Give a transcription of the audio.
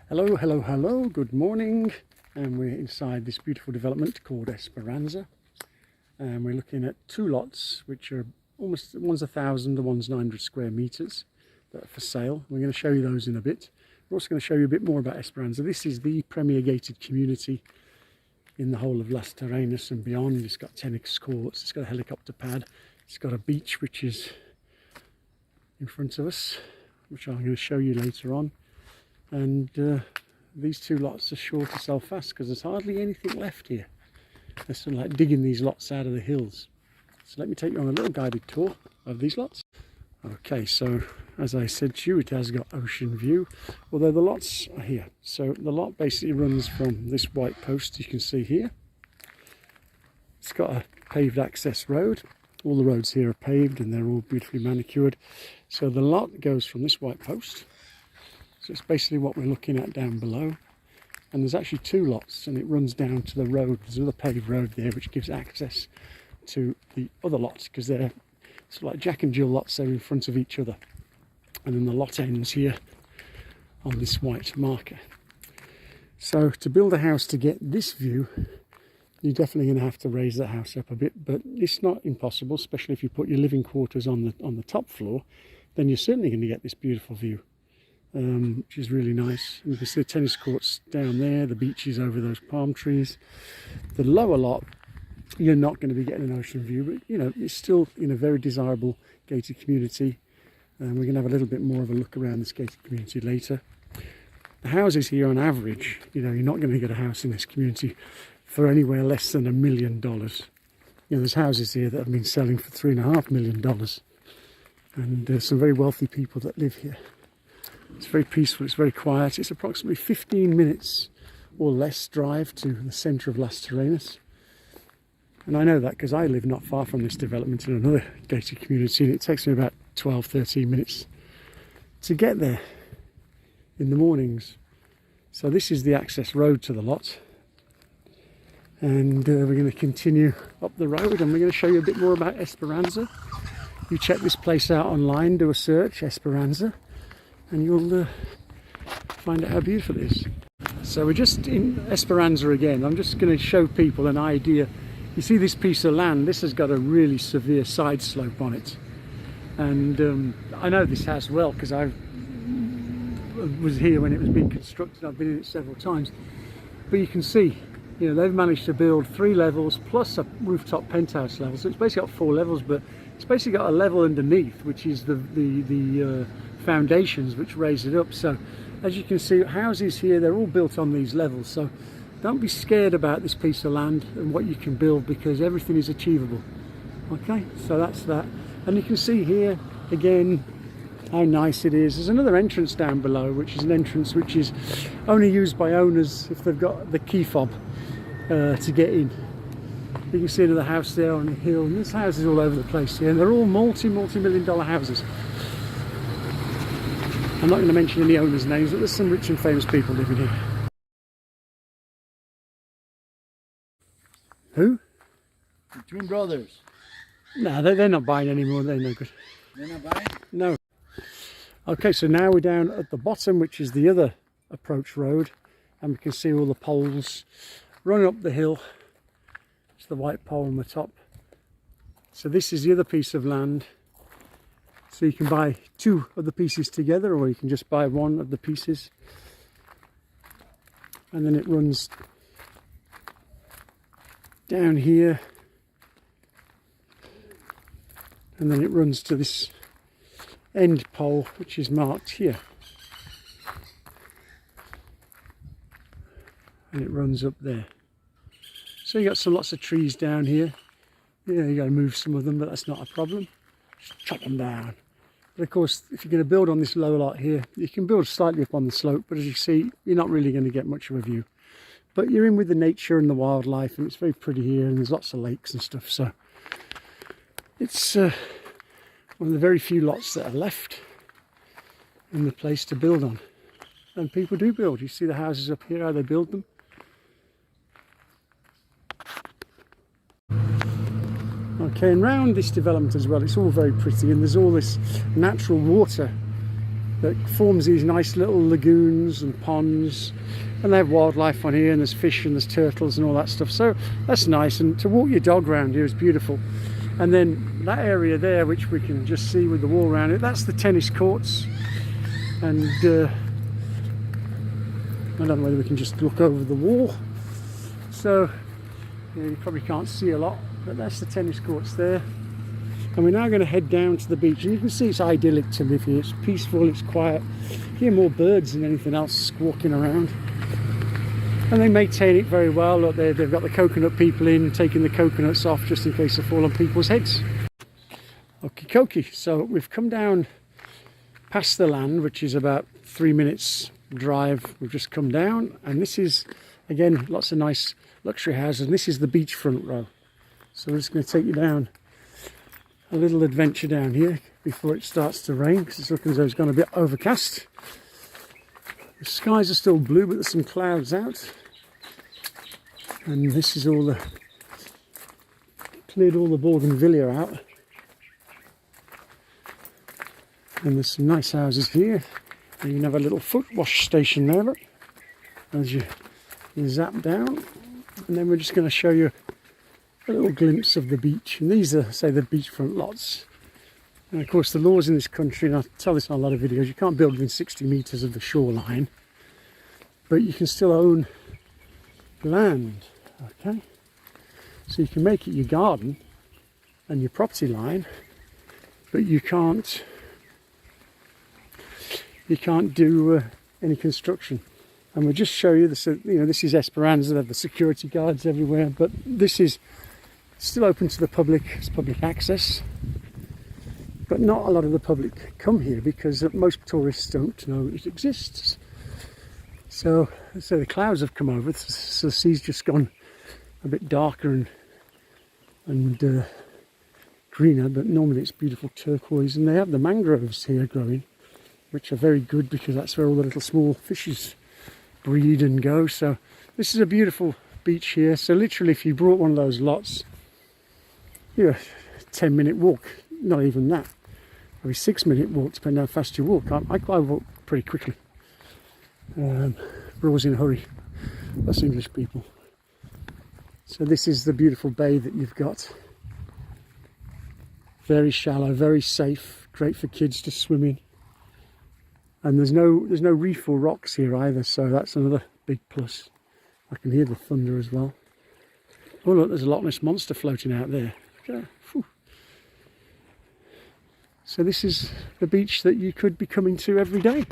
Hello, hello, hello, good morning. And we're inside this beautiful development called Esperanza. And we're looking at two lots, which are almost, one's 1,000, the one's 900 square meters that are for sale. We're going to show you those in a bit. We're also going to show you a bit more about Esperanza. This is the premier gated community in the whole of Las Terrenas and beyond. It's got tennis courts, it's got a helicopter pad, it's got a beach which is in front of us, which I'm going to show you later on. And these two lots are sure to sell fast because there's hardly anything left here. They're sort of like digging these lots out of the hills. So let me take you on a little guided tour of these lots. Okay, so as I said to you, it has got ocean view, although the lots are here. So the lot basically runs from this white post you can see here. It's got a paved access road. All the roads here are paved and they're all beautifully manicured. So the lot goes from this white post. So it's basically what we're looking at down below. And there's actually two lots and it runs down to the road. There's another paved road there which gives access to the other lots because they're sort of like Jack and Jill lots, they're in front of each other. And then the lot ends here on this white marker. So to build a house to get this view, you're definitely going to have to raise the house up a bit, but it's not impossible, especially if you put your living quarters on the top floor, then you're certainly going to get this beautiful view. Which is really nice. And you can see the tennis courts down there, the beaches over those palm trees. The lower lot, you're not going to be getting an ocean view, but you know, it's still in a very desirable gated community. And we're going to have a little bit more of a look around this gated community later. The houses here on average, you know, you're not going to get a house in this community for anywhere less than $1 million. You know, there's houses here that have been selling for $3.5 million. And there's some very wealthy people that live here. It's very peaceful, it's very quiet. It's approximately 15 minutes or less drive to the centre of Las Terrenas. And I know that because I live not far from this development in another gated community, and it takes me about 12-13 minutes to get there in the mornings. So this is the access road to the lot. And we're going to continue up the road and we're going to show you a bit more about Esperanza. You check this place out online, do a search, Esperanza, and you'll find out how beautiful it is. So we're just in Esperanza again. I'm just going to show people an idea. You see this piece of land, this has got a really severe side slope on it. And I know this house well because I was here when it was being constructed. I've been in it several times. But you can see, you know, they've managed to build 3 levels plus a rooftop penthouse level. So it's basically got 4 levels, but it's basically got a level underneath, which is the foundations which raise it up. So as you can see, houses here, they're all built on these levels. So don't be scared about this piece of land and what you can build because everything is achievable. Okay, so that's that. And you can see here again how nice it is. There's another entrance down below, which is an entrance which is only used by owners if they've got the key fob to get in. You can see another house there on the hill, and there's houses all over the place here, and they're all multi-million-dollar houses. I'm not going to mention any owners' names, but there's some rich and famous people living here. Who? The twin brothers. No, they're not buying anymore. They're no good. They're not buying? No. Okay, so now we're down at the bottom, which is the other approach road, and we can see all the poles running up the hill. It's the white pole on the top. So this is the other piece of land. So you can buy 2 of the pieces together, or you can just buy 1 of the pieces. And then it runs down here. And then it runs to this end pole, which is marked here. And it runs up there. So you got lots of trees down here. Yeah, you got to move some of them, but that's not a problem. Just chop them down. But of course, if you're going to build on this lower lot here, you can build slightly up on the slope, but as you see, you're not really going to get much of a view. But you're in with the nature and the wildlife, and it's very pretty here, and there's lots of lakes and stuff. So it's one of the very few lots that are left in the place to build on. And people do build. You see the houses up here, how they build them. Okay, and round this development as well, it's all very pretty, and there's all this natural water that forms these nice little lagoons and ponds, and they have wildlife on here, and there's fish and there's turtles and all that stuff, so that's nice. And to walk your dog around here is beautiful. And then that area there, which we can just see with the wall around it, that's the tennis courts. And I don't know whether we can just look over the wall, so you probably can't see a lot, but that's the tennis courts there. And we're now going to head down to the beach, and you can see it's idyllic to live here. It's peaceful, it's quiet. You hear more birds than anything else squawking around, and they maintain it very well. Look, they've got the coconut people in, taking the coconuts off just in case they fall on people's heads. Okie dokie, so we've come down past the land, which is about 3 minutes drive. We've just come down, and this is, again, lots of nice luxury houses, and this is the beachfront row. So we're just going to take you down a little adventure down here before it starts to rain, because it's looking as though it's gone a bit overcast. The skies are still blue, but there's some clouds out, and this is all the cleared all the bougainvillea out, and there's some nice houses here. And you can have a little foot wash station there, look, as you zap down. And then we're just going to show you a little glimpse of the beach. And these are, say, the beachfront lots. And of course the laws in this country, and I tell this on a lot of videos, you can't build within 60 metres of the shoreline, but you can still own land, okay? So you can make it your garden and your property line, but you can't do any construction. And we'll just show you this. This is Esperanza. They have the security guards everywhere, but this is still open to the public. It's public access, but not a lot of the public come here because most tourists don't know it exists. So the clouds have come over, so the sea's just gone a bit darker and greener, but normally it's beautiful turquoise. And they have the mangroves here growing, which are very good because that's where all the little small fishes breed and go. So this is a beautiful beach here. So literally, if you brought one of those lots, you're a 10-minute walk, not even that, maybe 6-minute walk, depending how fast you walk. I walk pretty quickly. We're always in a hurry, us English people. So this is the beautiful bay that you've got. Very shallow, very safe, great for kids to swim in. And there's no reef or rocks here either, so that's another big plus. I can hear the thunder as well. Oh look, there's a Loch Ness monster floating out there. Okay. So this is the beach that you could be coming to every day.